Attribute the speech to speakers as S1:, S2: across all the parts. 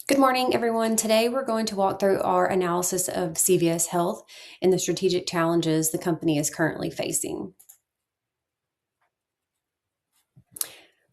S1: Good morning, everyone. Today we're going to walk through our analysis of CVS Health and the strategic challenges the company is currently facing.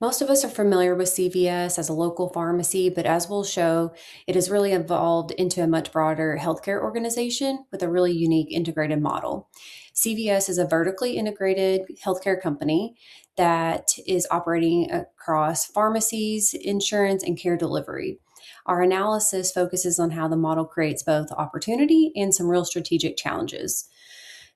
S1: Most of us are familiar with CVS as a local pharmacy, but as we'll show, it has really evolved into a much broader healthcare organization with a really unique integrated model. CVS is a vertically integrated healthcare company that is operating across pharmacies, insurance, and care delivery. Our analysis focuses on how the model creates both opportunity and some real strategic challenges.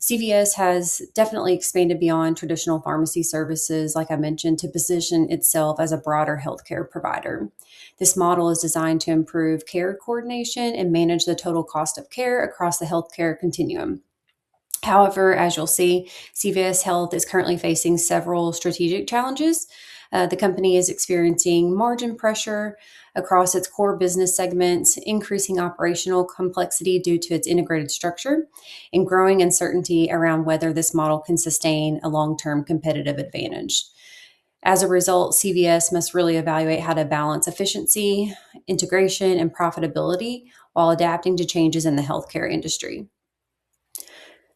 S1: CVS has definitely expanded beyond traditional pharmacy services, like I mentioned, to position itself as a broader healthcare provider. This model is designed to improve care coordination and manage the total cost of care across the healthcare continuum. However, as you'll see, CVS Health is currently facing several strategic challenges. The company is experiencing margin pressure across its core business segments, increasing operational complexity due to its integrated structure, and growing uncertainty around whether this model can sustain a long term competitive advantage. As a result, CVS must really evaluate how to balance efficiency, integration, and profitability while adapting to changes in the healthcare industry.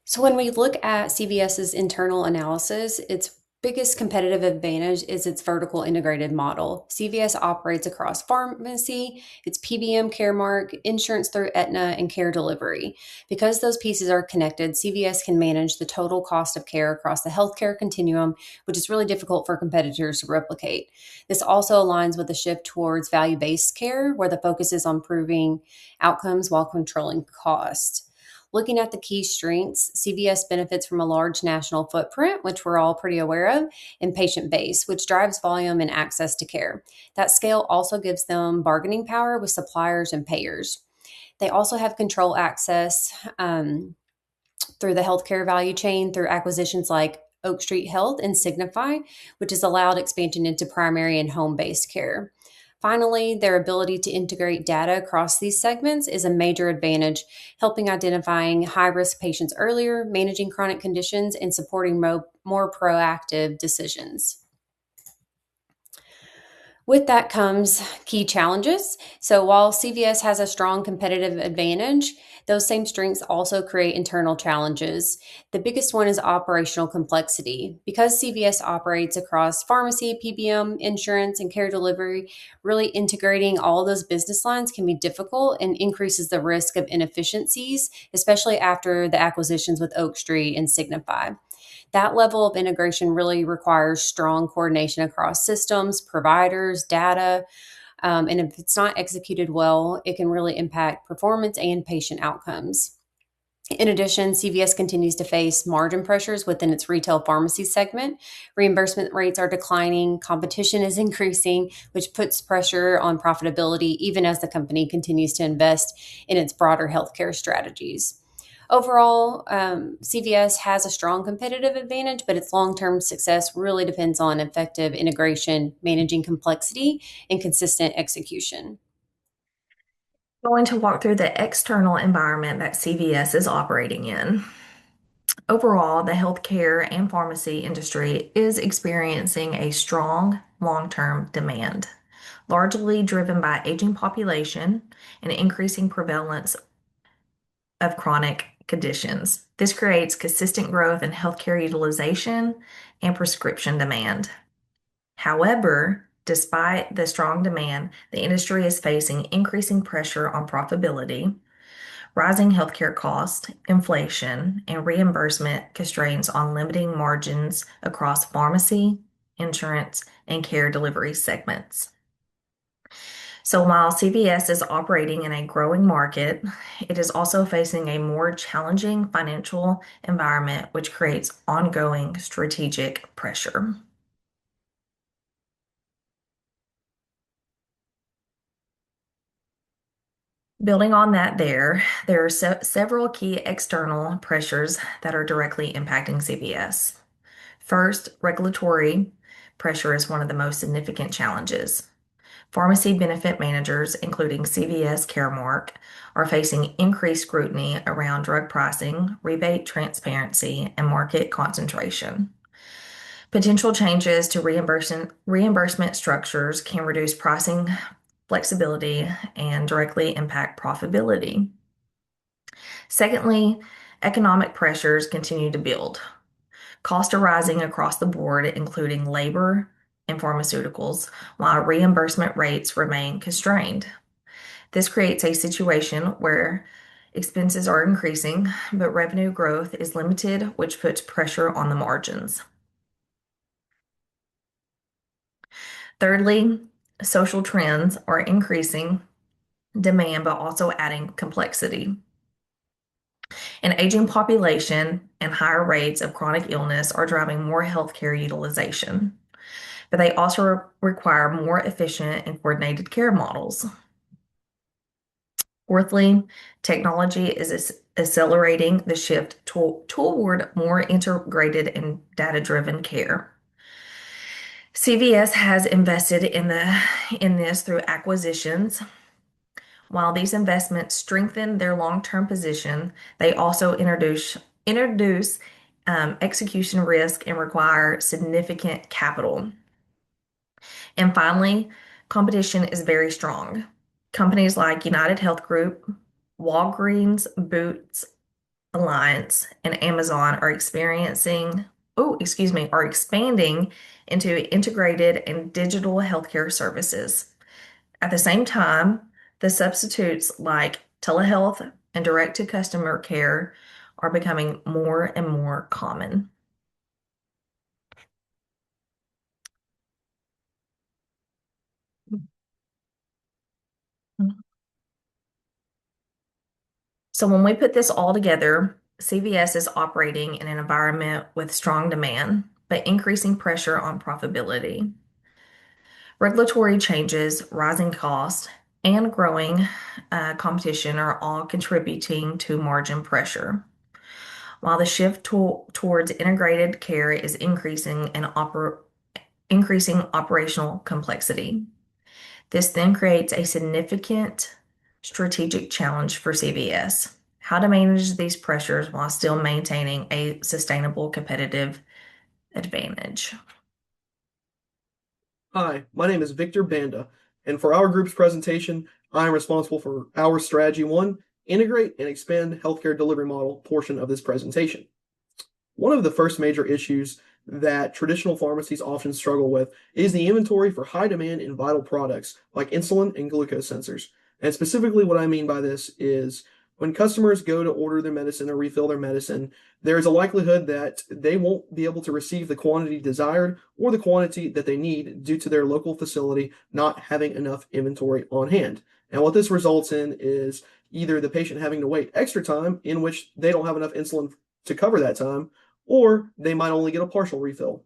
S1: So when we look at CVS's internal analysis, its biggest competitive advantage is its vertical integrated model. CVS operates across pharmacy, its PBM Caremark, insurance through Aetna, and care delivery. Because those pieces are connected, CVS can manage the total cost of care across the healthcare continuum, which is really difficult for competitors to replicate. This also aligns with the shift towards value-based care, where the focus is on improving outcomes while controlling cost. Looking at the key strengths, CVS benefits from a large national footprint, which we're all pretty aware of, and patient base, which drives volume and access to care. That scale also gives them bargaining power with suppliers and payers. They also have control access through the healthcare value chain through acquisitions like Oak Street Health and Signify, which has allowed expansion into primary and home based care. Finally, their ability to integrate data across these segments is a major advantage, helping identifying high risk patients earlier, managing chronic conditions, and supporting more proactive decisions. With that comes key challenges. So while CVS has a strong competitive advantage, those same strengths also create internal challenges. The biggest one is operational complexity. Because CVS operates across pharmacy, PBM, insurance, and care delivery, really integrating all those business lines can be difficult and increases the risk of inefficiencies, especially after the acquisitions with Oak Street and Signify. That level of integration really requires strong coordination across systems, providers, data. And if it's not executed well, it can really impact performance and patient outcomes. In addition, CVS continues to face margin pressures within its retail pharmacy segment. Reimbursement rates are declining, competition is increasing, which puts pressure on profitability even as the company continues to invest in its broader healthcare strategies. Overall, CVS has a strong competitive advantage, but its long term success really depends on effective integration, managing complexity, and consistent execution.
S2: Going to walk through the external environment that CVS is operating in. Overall, the healthcare and pharmacy industry is experiencing a strong long-term demand, largely driven by aging population and increasing prevalence of chronic conditions. This creates consistent growth in healthcare utilization and prescription demand. However, despite the strong demand, the industry is facing increasing pressure on profitability, rising healthcare costs, inflation, and reimbursement constraints on limiting margins across pharmacy, insurance, and care delivery segments. So while CVS is operating in a growing market, it is also facing a more challenging financial environment, which creates ongoing strategic pressure. Building on that, there are several key external pressures that are directly impacting CVS. First, regulatory pressure is one of the most significant challenges. Pharmacy benefit managers, including CVS Caremark, are facing increased scrutiny around drug pricing, rebate transparency, and market concentration. Potential changes to reimbursement structures can reduce pricing flexibility, and directly impact profitability. Secondly, economic pressures continue to build. Costs are rising across the board, including labor and pharmaceuticals, while reimbursement rates remain constrained. This creates a situation where expenses are increasing, but revenue growth is limited, which puts pressure on the margins. Thirdly, social trends are increasing demand, but also adding complexity. An aging population and higher rates of chronic illness are driving more healthcare utilization, but they also require more efficient and coordinated care models. Fourthly, technology is accelerating the shift toward more integrated and data-driven care. CVS has invested in this through acquisitions. While these investments strengthen their long-term position, they also introduce execution risk and require significant capital. And finally, competition is very strong. Companies like United Health Group, Walgreens Boots Alliance, and Amazon are expanding into integrated and digital healthcare services. At the same time, the substitutes like telehealth and direct-to-customer care are becoming more and more common. So when we put this all together, CVS is operating in an environment with strong demand, but increasing pressure on profitability. Regulatory changes, rising costs, and growing competition are all contributing to margin pressure. While the shift towards integrated care is increasing operational complexity. This then creates a significant strategic challenge for CVS. How to manage these pressures while still maintaining a sustainable competitive advantage.
S3: Hi, my name is Victor Banda, and for our group's presentation, I am responsible for our Strategy 1, Integrate and Expand Healthcare Delivery Model portion of this presentation. One of the first major issues that traditional pharmacies often struggle with is the inventory for high demand and vital products like insulin and glucose sensors. And specifically, what I mean by this is when customers go to order their medicine or refill their medicine, there is a likelihood that they won't be able to receive the quantity desired or the quantity that they need due to their local facility not having enough inventory on hand. And what this results in is either the patient having to wait extra time in which they don't have enough insulin to cover that time, or they might only get a partial refill.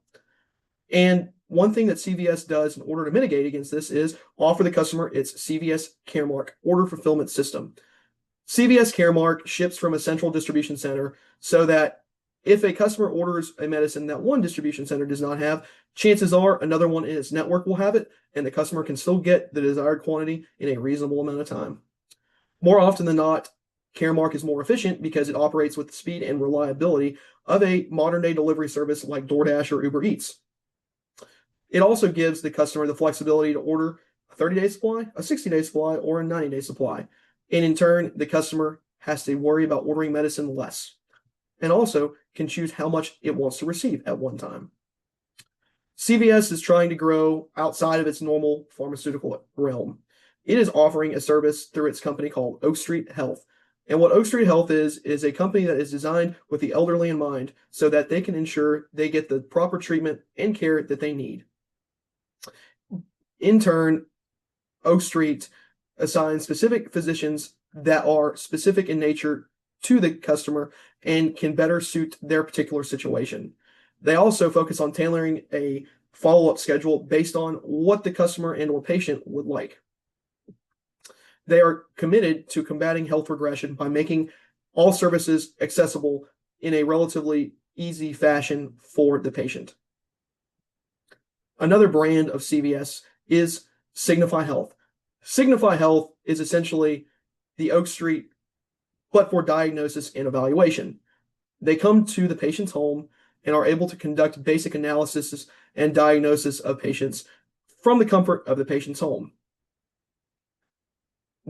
S3: And one thing that CVS does in order to mitigate against this is offer the customer its CVS Caremark order fulfillment system. CVS Caremark ships from a central distribution center so that if a customer orders a medicine that one distribution center does not have, chances are another one in its network will have it, and the customer can still get the desired quantity in a reasonable amount of time. More often than not, Caremark is more efficient because it operates with the speed and reliability of a modern day delivery service like DoorDash or Uber Eats. It also gives the customer the flexibility to order a 30-day supply, a 60-day supply, or a 90-day supply. And in turn, the customer has to worry about ordering medicine less and also can choose how much it wants to receive at one time. CVS is trying to grow outside of its normal pharmaceutical realm. It is offering a service through its company called Oak Street Health. And what Oak Street Health is a company that is designed with the elderly in mind so that they can ensure they get the proper treatment and care that they need. In turn, Oak Street assigns specific physicians that are specific in nature to the customer and can better suit their particular situation. They also focus on tailoring a follow-up schedule based on what the customer and or patient would like. They are committed to combating health regression by making all services accessible in a relatively easy fashion for the patient. Another brand of CVS is Signify Health. Signify Health is essentially the Oak Street, but for diagnosis and evaluation. They come to the patient's home and are able to conduct basic analysis and diagnosis of patients from the comfort of the patient's home.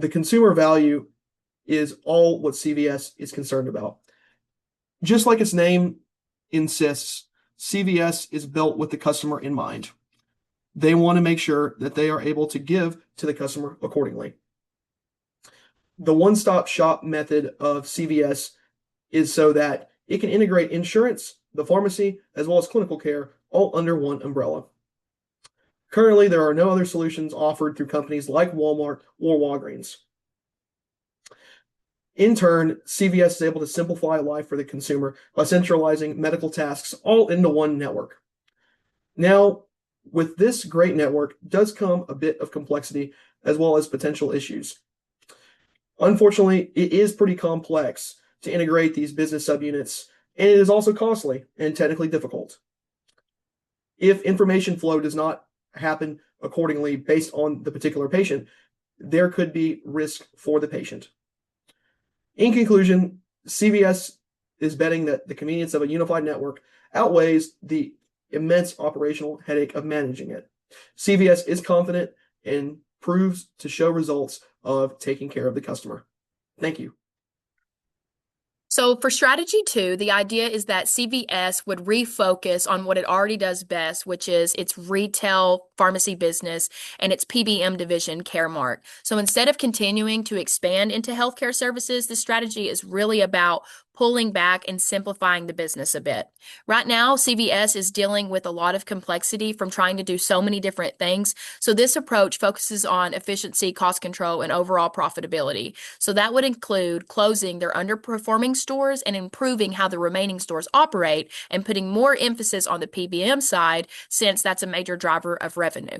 S3: The consumer value is all what CVS is concerned about. Just like its name insists, CVS is built with the customer in mind. They want to make sure that they are able to give to the customer accordingly. The one-stop shop method of CVS is so that it can integrate insurance, the pharmacy, as well as clinical care all under one umbrella. Currently, there are no other solutions offered through companies like Walmart or Walgreens. In turn, CVS is able to simplify life for the consumer by centralizing medical tasks all into one network. Now, with this great network does come a bit of complexity as well as potential issues. Unfortunately, it is pretty complex to integrate these business subunits, and it is also costly and technically difficult. If information flow does not happen accordingly based on the particular patient, there could be risk for the patient. In conclusion, CVS is betting that the convenience of a unified network outweighs the immense operational headache of managing it. CVS is confident and proves to show results of taking care of the customer. Thank you.
S4: So for strategy 2, the idea is that CVS would refocus on what it already does best, which is its retail pharmacy business and its PBM division, Caremark. So instead of continuing to expand into healthcare services, the strategy is really about pulling back and simplifying the business a bit. Right now, CVS is dealing with a lot of complexity from trying to do so many different things. So this approach focuses on efficiency, cost control, and overall profitability. So that would include closing their underperforming stores and improving how the remaining stores operate and putting more emphasis on the PBM side, since that's a major driver of revenue.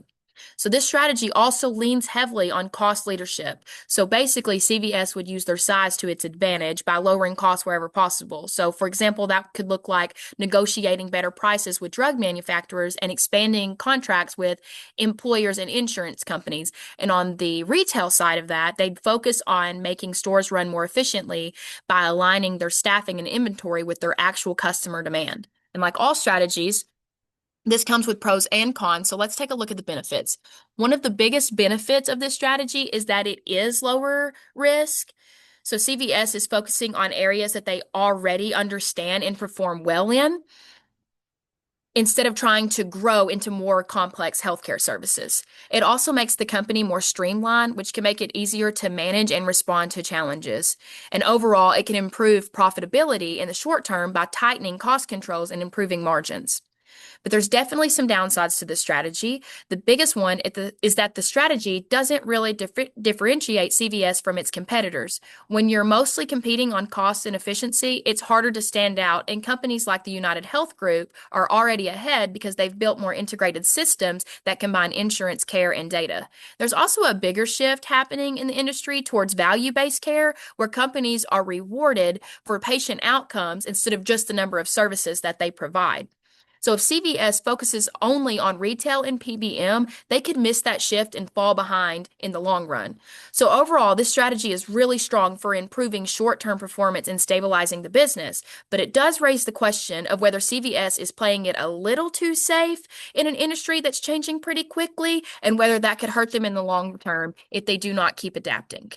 S4: So this strategy also leans heavily on cost leadership. So basically, CVS would use their size to its advantage by lowering costs wherever possible. So for example, that could look like negotiating better prices with drug manufacturers and expanding contracts with employers and insurance companies. And on the retail side of that, they'd focus on making stores run more efficiently by aligning their staffing and inventory with their actual customer demand. And like all strategies, this comes with pros and cons, so let's take a look at the benefits. One of the biggest benefits of this strategy is that it is lower risk. So CVS is focusing on areas that they already understand and perform well in, instead of trying to grow into more complex healthcare services. It also makes the company more streamlined, which can make it easier to manage and respond to challenges. And overall, it can improve profitability in the short term by tightening cost controls and improving margins. But there's definitely some downsides to this strategy. The biggest one is that the strategy doesn't really differentiate CVS from its competitors. When you're mostly competing on cost and efficiency, it's harder to stand out, and companies like the United Health Group are already ahead because they've built more integrated systems that combine insurance, care, and data. There's also a bigger shift happening in the industry towards value-based care, where companies are rewarded for patient outcomes instead of just the number of services that they provide. So if CVS focuses only on retail and PBM, they could miss that shift and fall behind in the long run. So overall, this strategy is really strong for improving short-term performance and stabilizing the business, but it does raise the question of whether CVS is playing it a little too safe in an industry that's changing pretty quickly, and whether that could hurt them in the long term if they do not keep adapting.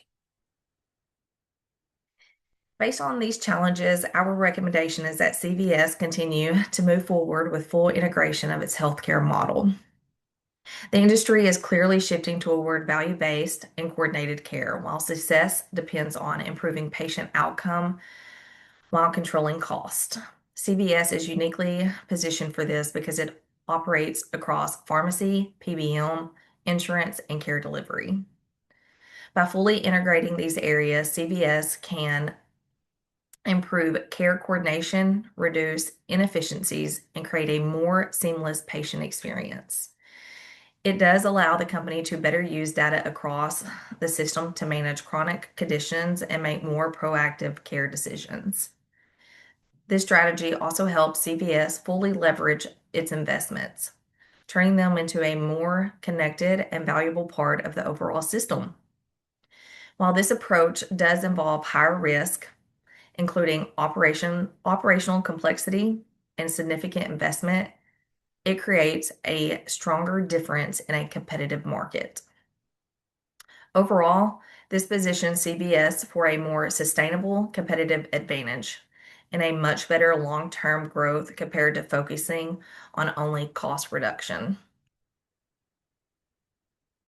S2: Based on these challenges, our recommendation is that CVS continue to move forward with full integration of its healthcare model. The industry is clearly shifting toward value-based and coordinated care, while success depends on improving patient outcome while controlling cost. CVS is uniquely positioned for this because it operates across pharmacy, PBM, insurance, and care delivery. By fully integrating these areas, CVS can improve care coordination, reduce inefficiencies, and create a more seamless patient experience. It does allow the company to better use data across the system to manage chronic conditions and make more proactive care decisions. This strategy also helps CVS fully leverage its investments, turning them into a more connected and valuable part of the overall system. While this approach does involve higher risk, including operational complexity and significant investment, it creates a stronger difference in a competitive market. Overall, This positions CVS for a more sustainable competitive advantage and a much better long-term growth compared to focusing on only cost reduction.